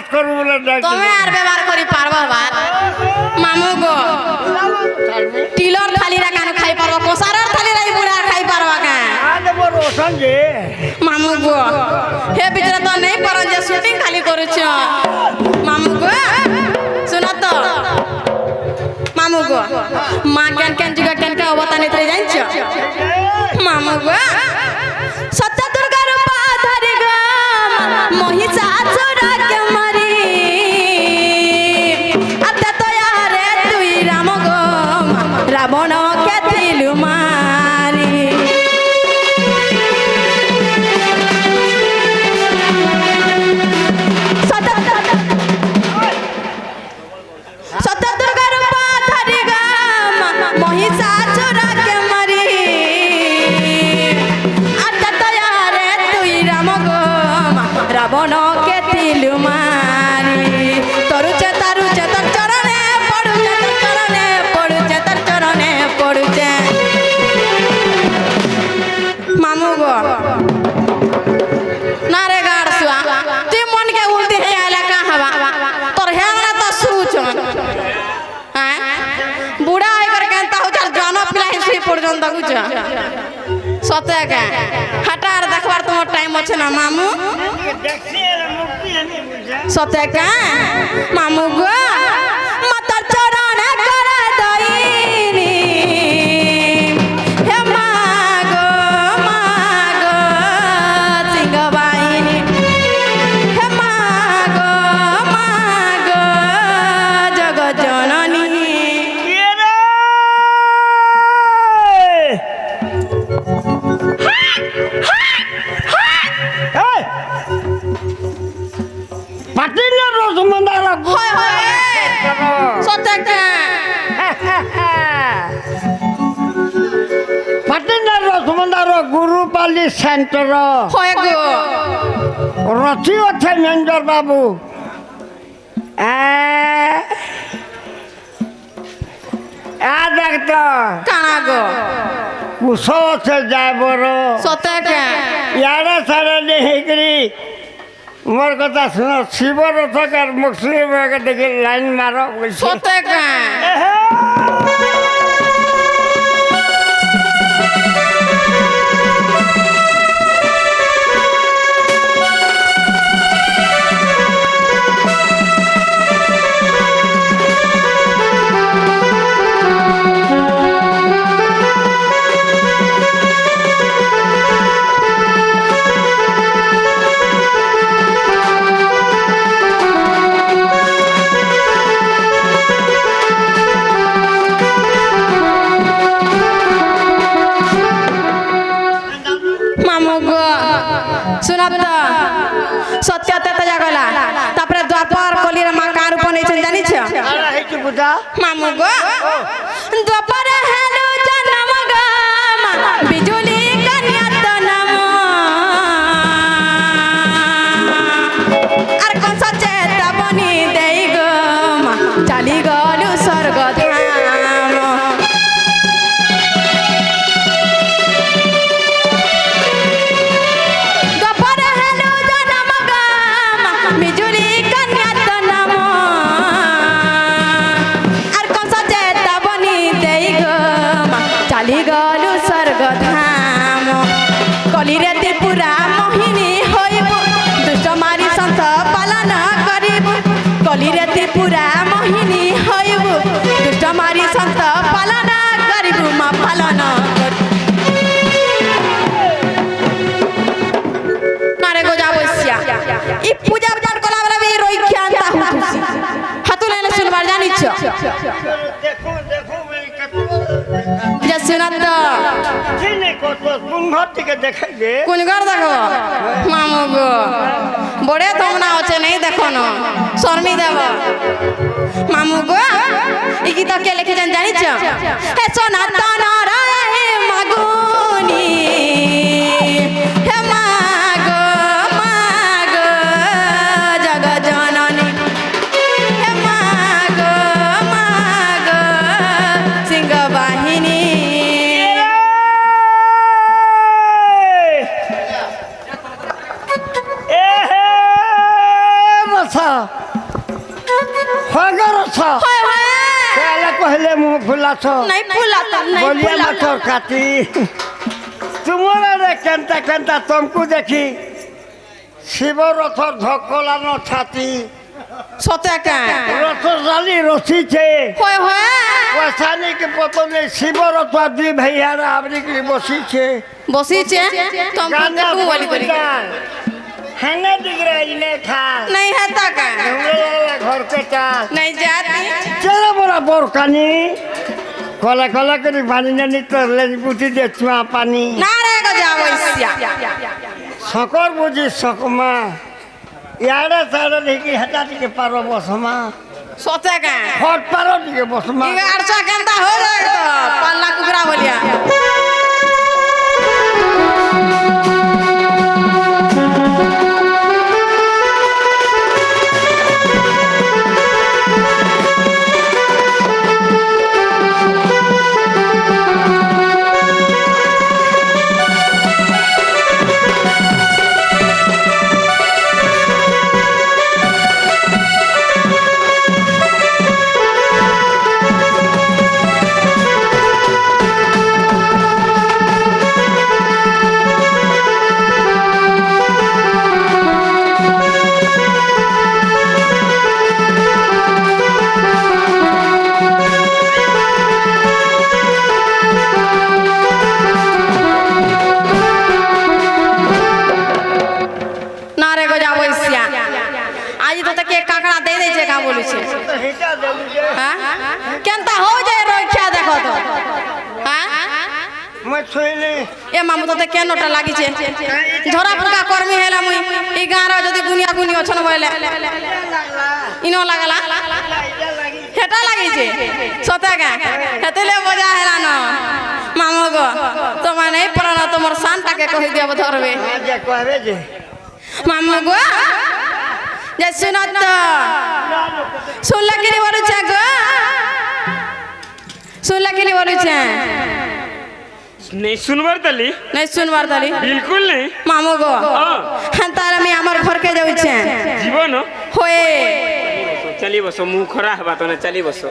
বাত করবো বলে তুমি আর ব্যবহার করি পারবো বাত মামু গো টিলর থালিরা কেন খাই পারবো কোসারের থালিরা বুড়া খাই পারবা কেন মামু গো হে ভিতরে তো নেই পারন যে শুটিং খালি করেছ মামু গো শুনো তো মামু গো মা কেন কেন যুগা কেন কেন অবতানিত রে জানছ মামু গো সত্য দুর্গার পা ধরি গো মহিষাসুর কে মারি আতে তো রে তুই রাম গো রাবণ কে দিলু মারি সত্য দুর্গার পা ধরি গো মহিষাসুর কে মারি আতে তো রে তুই রাম গো রাবণ কে দিলু মারি তরুচে তরুচে তোর চরণে পড়ুচে তোর চরণে পড়ুচে তোর চরণে পড়ুচে মামু গো না রে গাড় সুয়া তুই মন के उल्टी है आला का हवा तोर है ना तो सुचन हैं बुढ़ा है कर केनता हो चल जानो पिला है सुई पर्यंत गुच सते के हटार देखबार तोर टाइम আছে না মামু सते के मामू गो माता चरण कर दईनी हे मागो मागो सिंह बाहिनी हे मागो मागो जग जननी होय होय सते के गुरुपाली सेंटर होय गो रथी अच्छे मेंजर बाबू देखता काना गो कुशो से जाए बड़ो सते के यारे सारे देहकरी मोर कथा सुनो शिव रथकर मुक्ति में देखी लाइन मारो सते के सत्यते तो जागला तापरे द्वापर कलिर मां का रूप नै छन जानि छ अरे हे की बुझा मामू गो द्वापर हेलो जन्म ग बिजुली कन्या तनम आर कोन सचेत बनी देई गो चाली गलु स्वर्ग धाम बिजुली कन्या तनम आर कोन सचेत बनी देई गो चाली गलु स्वर्ग धाम कलिरे त्रिपुरा मोहिनी होइबु दुष्ट मारी संत पालन करिबु कलिरे त्रिपुरा मोहिनी होइबु दुष्ट मारी संत पालन करिबु मा पालन नारे गोजा बसिया ई पूजा पाठ कला वाला भी रोई ख्यानता हुतुसी हातु लेले सुनबार जानि छ देखो देखो मैं जे सुनत जिने को तो गुंघट के देखे दे कुनगर देखो मामू गो बड़े तमना होचे नहीं देखो न शर्मी देव मामू गो ई गीत के लिखे जानि छ हे सनातन रे मागुनी हे मागो मागो जग जननी हे मागो मागो सिंह बाहिनी ए मसा খগরছ হয় হয় তাহলে কহিলে মুখ ফুলাছ নাই ফুলাতা নাই বলিয়া ফুলাতা মাছর কাটি তোমার রে কেনটা কেনটা তমকু দেখি শিবরথর ধকলানো ছাতি সতে কা রথ জালি রচিছে হয় হয় পয়সানিকে পতনে শিবরথ দুই ভাইয়ারা আমরিকি বসিছে বসিছে তুমি গানা দেখু বলি করি হ্যাঁ দিগরা ইনে খা नहीं है तक ঘর কেটা नहीं जाती চেরা বড় বরকানি কলা কলা করে পানি নানি তোর লেজ পুঁতি দিয়ে চুয়া পানি ना रे को जाओ इसया সকর বুঝি সকমা ইয়ারে সারে দেখি হেটা দিকে পারো বসমা सोते का হট পারো দিকে বসমা 1100 घंटा हो जाए तो 5 लाख कुकरा बोलिया ना रे को जाओ इसया आज तो तक एक काकड़ा दे दे जे का बोलू छे হেটা দেবি যে हां केनता हो जाए रक्षा देखो तो हां মই ছইলে ए मामू तो केनोटा लागी छे झोरा फुका कर्मी हेला मुई ई गाँर जदी गुनिया गुनी अछन बोले इनो लागला हेटा लागी छे सता का हेतेले बजा हेला न मामू गो तो माने पराना तोमर शांता के कहि देब धरबे যে কবে যে मामू गो जे सुनत सुनला के बोलू छे गो सुनला के बोलू छे नहीं सुनबार तली नहीं सुनबार ताली बिल्कुल नहीं मामू गो हाँ हां तारा मी हमर घर के जाउ छे जीवन होए चली बसो मुँह खरा है बात चली बसो